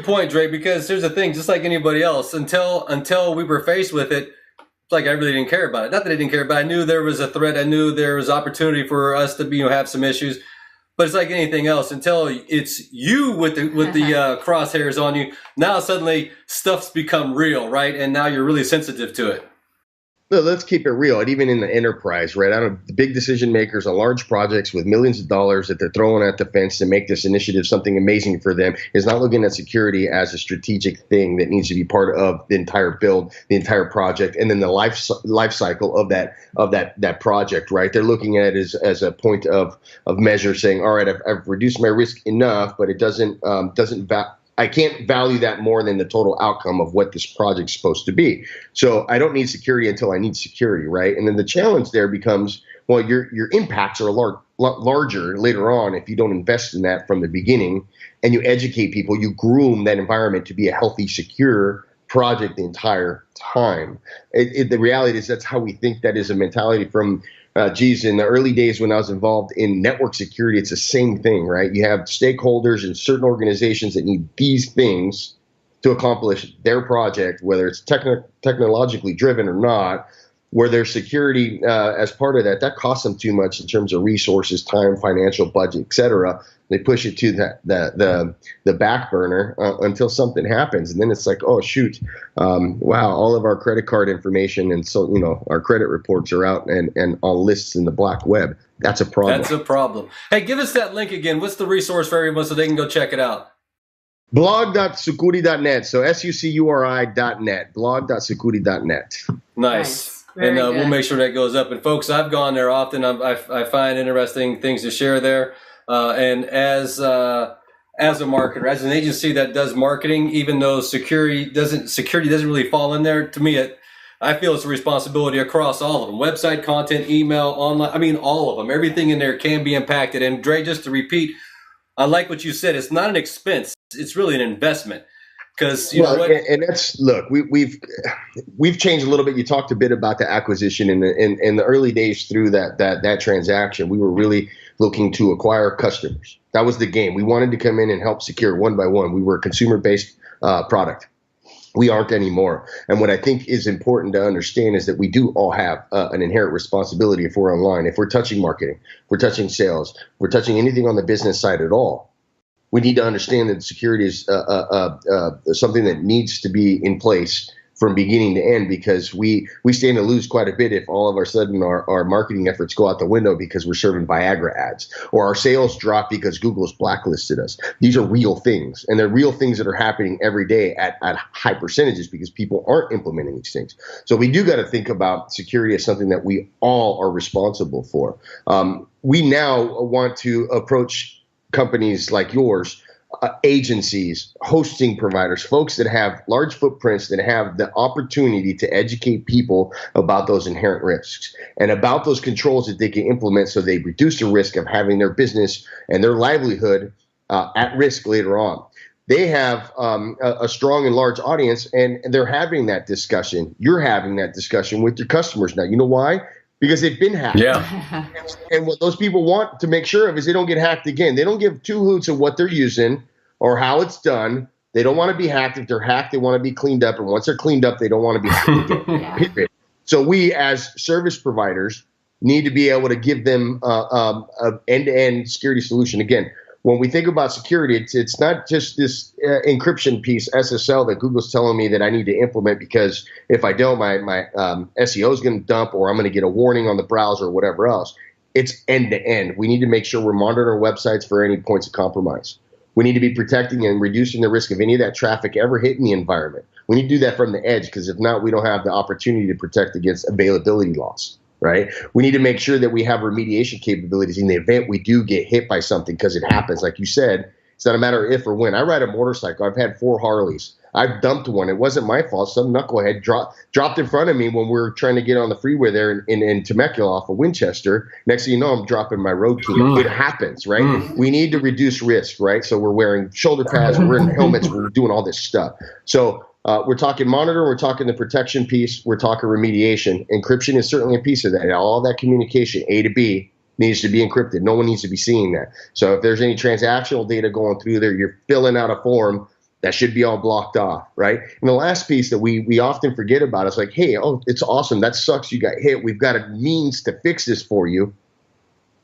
point, Dre, because here's the thing, just like anybody else, until we were faced with it, it's like I really didn't care about it. Not that I didn't care, but I knew there was a threat. I knew there was opportunity for us to have some issues. But it's like anything else, until it's you with the crosshairs on you, now suddenly stuff's become real, right? And now you're really sensitive to it. No, let's keep it real. And even in the enterprise, right? The big decision makers on large projects with millions of dollars that they're throwing at the fence to make this initiative something amazing for them is not looking at security as a strategic thing that needs to be part of the entire build, the entire project, and then the life cycle of that project, right? They're looking at it as a point of measure, saying, all right, I've reduced my risk enough, but it I can't value that more than the total outcome of what this project's supposed to be. So I don't need security until I need security, right? And then the challenge there becomes, well, your impacts are a lot larger later on if you don't invest in that from the beginning and you educate people, you groom that environment to be a healthy, secure project the entire time. The reality is that's how we think. That is a mentality from in the early days when I was involved in network security, it's the same thing, right? You have stakeholders and certain organizations that need these things to accomplish their project, whether it's technologically driven or not, where their security as part of that costs them too much in terms of resources, time, financial budget, et cetera. They push it to the back burner until something happens. And then it's like, oh, shoot, wow, all of our credit card information and so, our credit reports are out and on lists in the black web. That's a problem. That's a problem. Hey, give us that link again. What's the resource for everyone so they can go check it out? Blog.sucuri.net. So SUCURI.net. Blog.sucuri.net. Nice. And we'll make sure that goes up. And folks, I've gone there often. I find interesting things to share there. And as a marketer, as an agency that does marketing, even though security doesn't really fall in there, to me, I feel it's a responsibility across all of them. Website, content, email, online. I mean, all of them. Everything in there can be impacted. And Dre, just to repeat, I like what you said. It's not an expense. It's really an investment. Because you know what? And that's, look, we've changed a little bit. You talked a bit about the acquisition in the early days through that transaction. We were really looking to acquire customers. That was the game. We wanted to come in and help secure one by one. We were a consumer-based product. We aren't anymore. And what I think is important to understand is that we do all have an inherent responsibility if we're online, if we're touching marketing, if we're touching sales, if we're touching anything on the business side at all. We need to understand that security is something that needs to be in place from beginning to end, because we stand to lose quite a bit if all of a sudden our marketing efforts go out the window because we're serving Viagra ads, or our sales drop because Google's blacklisted us. These are real things, and they're real things that are happening every day at high percentages because people aren't implementing these things. So we do got to think about security as something that we all are responsible for. We now want to approach companies like yours, agencies, hosting providers, folks that have large footprints, that have the opportunity to educate people about those inherent risks and about those controls that they can implement so they reduce the risk of having their business and their livelihood at risk later on. They have a strong and large audience, and they're having that discussion. You're having that discussion with your customers now. You know why? Because they've been hacked. Yeah. And what those people want to make sure of is they don't get hacked again. They don't give two hoots of what they're using or how it's done. They don't want to be hacked. If they're hacked, they want to be cleaned up. And once they're cleaned up, they don't want to be hacked again. Yeah. So we, as service providers, need to be able to give them an end-to-end security solution. Again, when we think about security, it's not just this encryption piece, SSL, that Google's telling me that I need to implement because if I don't, my SEO is going to dump, or I'm going to get a warning on the browser or whatever else. It's end-to-end. We need to make sure we're monitoring our websites for any points of compromise. We need to be protecting and reducing the risk of any of that traffic ever hitting the environment. We need to do that from the edge, because if not, we don't have the opportunity to protect against availability loss. Right? We need to make sure that we have remediation capabilities in the event we do get hit by something, because it happens. Like you said, it's not a matter of if or when. I ride a motorcycle. I've had 4 Harleys. I've dumped one. It wasn't my fault. Some knucklehead dropped in front of me when we were trying to get on the freeway there in Temecula off of Winchester. Next thing you know, I'm dropping my road key. It happens, right? We need to reduce risk, right? So we're wearing shoulder pads, we're wearing helmets, we're doing all this stuff. So we're talking monitor, we're talking the protection piece, we're talking remediation. Encryption is certainly a piece of that. And all that communication, A to B, needs to be encrypted. No one needs to be seeing that. So if there's any transactional data going through there, you're filling out a form That should be all blocked off, right? And the last piece that we often forget about is like, hey, oh, it's awesome. That sucks. You got hit. We've got a means to fix this for you.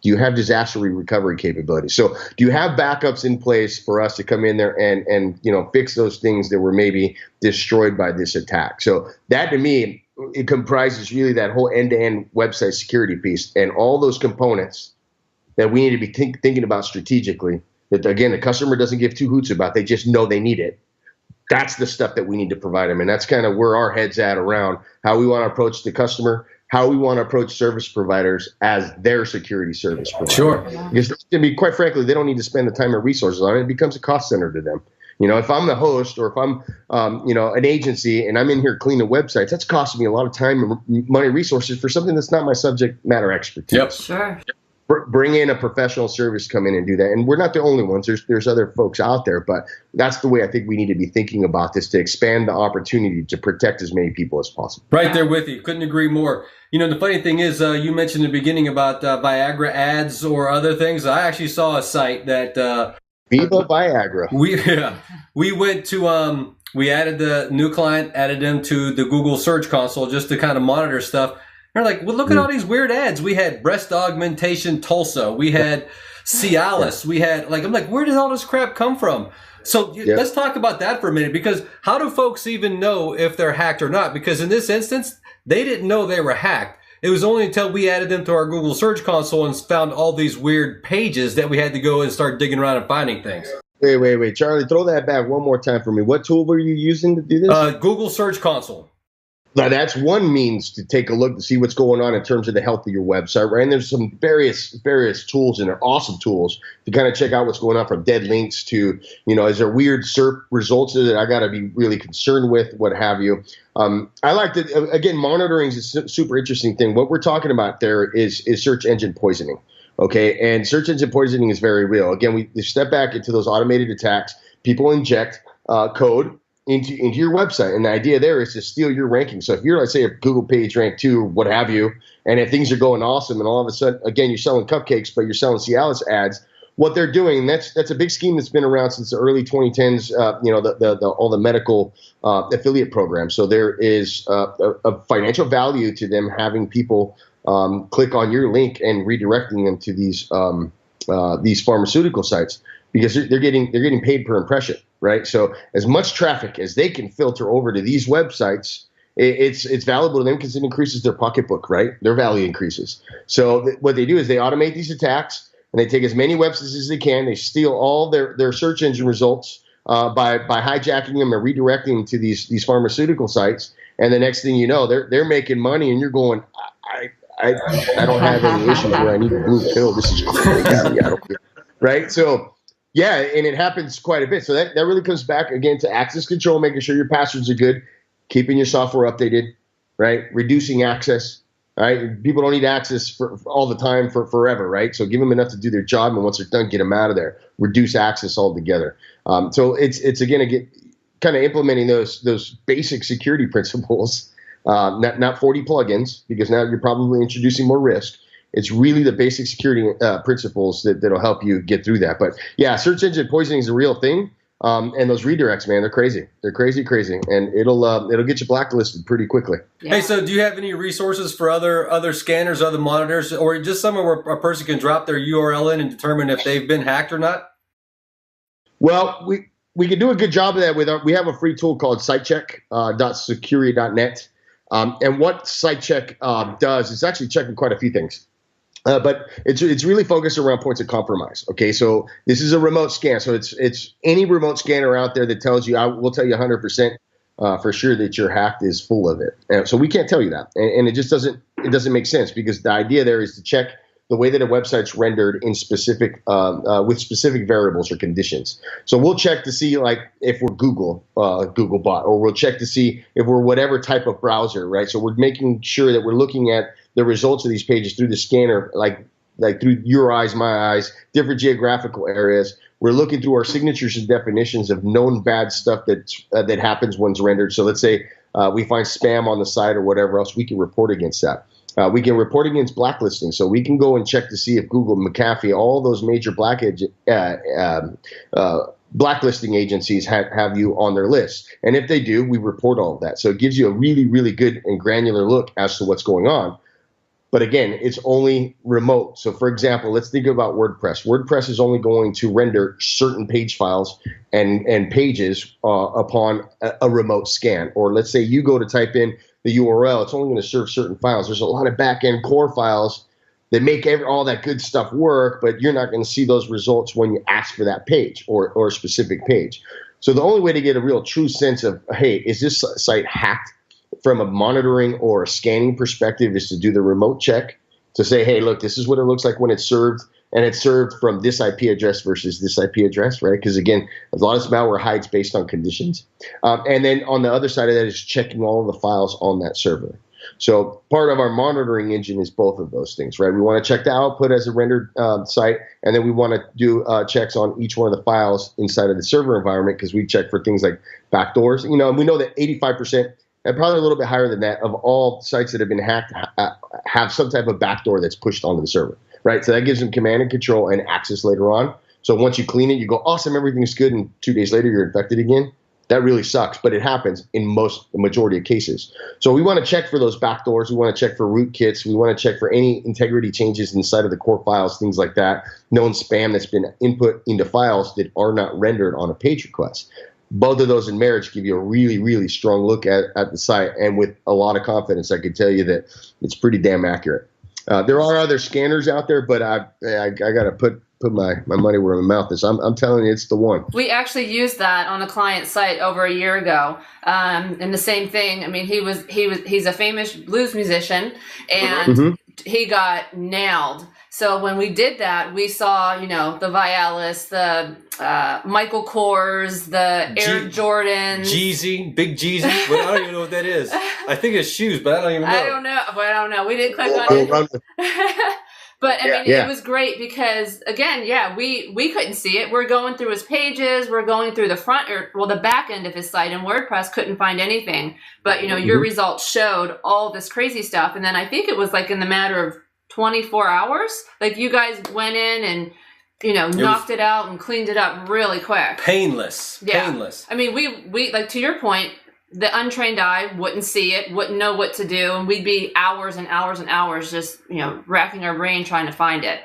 Do you have disaster recovery capability? So do you have backups in place for us to come in there and fix those things that were maybe destroyed by this attack? So that, to me, it comprises really that whole end-to-end website security piece and all those components that we need to be thinking about strategically. That, again, the customer doesn't give two hoots about. They just know they need it. That's the stuff that we need to provide them. And that's kind of where our head's at around how we want to approach the customer, how we want to approach service providers as their security service provider. Sure. Because, I mean, quite frankly, they don't need to spend the time or resources on it. It becomes a cost center to them. If I'm the host or if I'm, an agency and I'm in here cleaning websites, that's costing me a lot of time, money, resources for something that's not my subject matter expertise. Yep. Sure. Bring in a professional service, come in and do that. And we're not the only ones. There's other folks out there, but that's the way I think we need to be thinking about this to expand the opportunity to protect as many people as possible. Right there with you. Couldn't agree more. The funny thing is, you mentioned in the beginning about Viagra ads or other things. I actually saw a site that Viva Viagra. We went to we added the new client, added them to the Google Search Console just to kind of monitor stuff. They're like, well, look at all these weird ads. We had breast augmentation Tulsa. We had Cialis. We had I'm like, where did all this crap come from? So let's talk about that for a minute, because how do folks even know if they're hacked or not? Because in this instance, they didn't know they were hacked. It was only until we added them to our Google Search Console and found all these weird pages that we had to go and start digging around and finding things. Wait, Charlie, throw that back one more time for me. What tool were you using to do this? Google Search Console. Now, that's one means to take a look to see what's going on in terms of the health of your website, right? And there's some various tools, and they're awesome tools to kind of check out what's going on, from dead links to, is there weird SERP results that I got to be really concerned with, what have you. I like that. Again, monitoring is a super interesting thing. What we're talking about there is search engine poisoning. Okay, and search engine poisoning is very real. Again, we step back into those automated attacks. People inject code into your website, and the idea there is to steal your ranking. So if you're, let's say, a Google page rank 2, what have you, and if things are going awesome, and all of a sudden, again, you're selling cupcakes, but you're selling Cialis ads, what they're doing, that's a big scheme that's been around since the early 2010s. All the medical affiliate programs. So there is a financial value to them having people click on your link and redirecting them to these pharmaceutical sites, because they're getting paid per impression, right? So as much traffic as they can filter over to these websites, it's valuable to them because it increases their pocketbook, right? Their value increases. So what they do is they automate these attacks, and they take as many websites as they can. They steal all their search engine results by hijacking them and redirecting them to these pharmaceutical sites. And the next thing you know, they're making money, and you're going, I don't have any issues where I need a blue pill. This is crazy. Right? So, yeah, and it happens quite a bit. So that really comes back, again, to access control, making sure your passwords are good, keeping your software updated, right? Reducing access, right? People don't need access for all the time for forever, right? So give them enough to do their job, and once they're done, get them out of there. Reduce access altogether. So it's again, kind of implementing those basic security principles, not 40 plugins, because now you're probably introducing more risk. It's really the basic security principles that'll help you get through that. But yeah, search engine poisoning is a real thing. And those redirects, man, they're crazy. They're crazy, and it'll get you blacklisted pretty quickly. Yeah. Hey, so do you have any resources for other scanners, other monitors, or just somewhere where a person can drop their URL in and determine if they've been hacked or not? Well, we can do a good job of that we have a free tool called sitecheck.sucuri.net. And what SiteCheck does is actually checking quite a few things. But it's really focused around points of compromise. Okay, so this is a remote scan. So it's any remote scanner out there that tells you, I will tell you 100% for sure that your hacked is full of it. And so we can't tell you that, and it just doesn't make sense, because the idea there is to check the way that a website's rendered in specific with specific variables or conditions. So we'll check to see, like, if we're Google bot, or we'll check to see if we're whatever type of browser, right? So we're making sure that we're looking at the results of these pages through the scanner, like through your eyes, my eyes, different geographical areas. We're looking through our signatures and definitions of known bad stuff that happens when it's rendered. So let's say we find spam on the site or whatever else, we can report against that. We can report against blacklisting. So we can go and check to see if Google, McAfee, all those major blacklisting agencies have you on their list. And if they do, we report all of that. So it gives you a really, really good and granular look as to what's going on. But again, it's only remote. So for example, let's think about WordPress. WordPress is only going to render certain page files and pages upon a remote scan. Or let's say you go to type in the URL, it's only going to serve certain files. There's a lot of back-end core files that make all that good stuff work, but you're not going to see those results when you ask for that page or a specific page. So the only way to get a real true sense of, hey, is this site hacked from a monitoring or a scanning perspective, is to do the remote check to say, hey, look, this is what it looks like when it's served, and it's served from this IP address versus this IP address, right? Because again, a lot of malware hides based on conditions. And then on the other side of that is checking all of the files on that server. So part of our monitoring engine is both of those things, right? We want to check the output as a rendered site, and then we want to do checks on each one of the files inside of the server environment, because we check for things like backdoors. You know, and we know that 85%, and probably a little bit higher than that, of all sites that have been hacked have some type of backdoor that's pushed onto the server, right? So that gives them command and control and access later on. So once you clean it, you go, awesome, everything's good, and 2 days later you're infected again. That really sucks, but it happens in the majority of cases. So we want to check for those backdoors. We want to check for rootkits. We want to check for any integrity changes inside of the core files, things like that, known spam that's been input into files that are not rendered on a page request. Both of those in marriage give you a really, really strong look at the site, and with a lot of confidence, I can tell you that it's pretty damn accurate. There are other scanners out there, but I got to put my money where my mouth is. I'm telling you, it's the one. We actually used that on a client site over a year ago, and the same thing. I mean, he's a famous blues musician, and he got nailed. So when we did that, we saw, you know, the Vialis, the Michael Kors, the Air Jordans. Jeezy, big Jeezy. Well, I don't even know what that is. I think it's shoes, but I don't even know. I don't know. We didn't click on it. But I mean, it was great because, again, we couldn't see it. We're going through his pages. We're going through the back end of his site, and WordPress couldn't find anything. But, you know, your results showed all this crazy stuff. And then I think it was like in the matter of 24 hours, like you guys went in and, you know, knocked it out and cleaned it up really quick. Painless. I mean, we like, to your point, the untrained eye wouldn't see it, wouldn't know what to do, and we'd be hours and hours and hours just, you know, racking our brain trying to find it.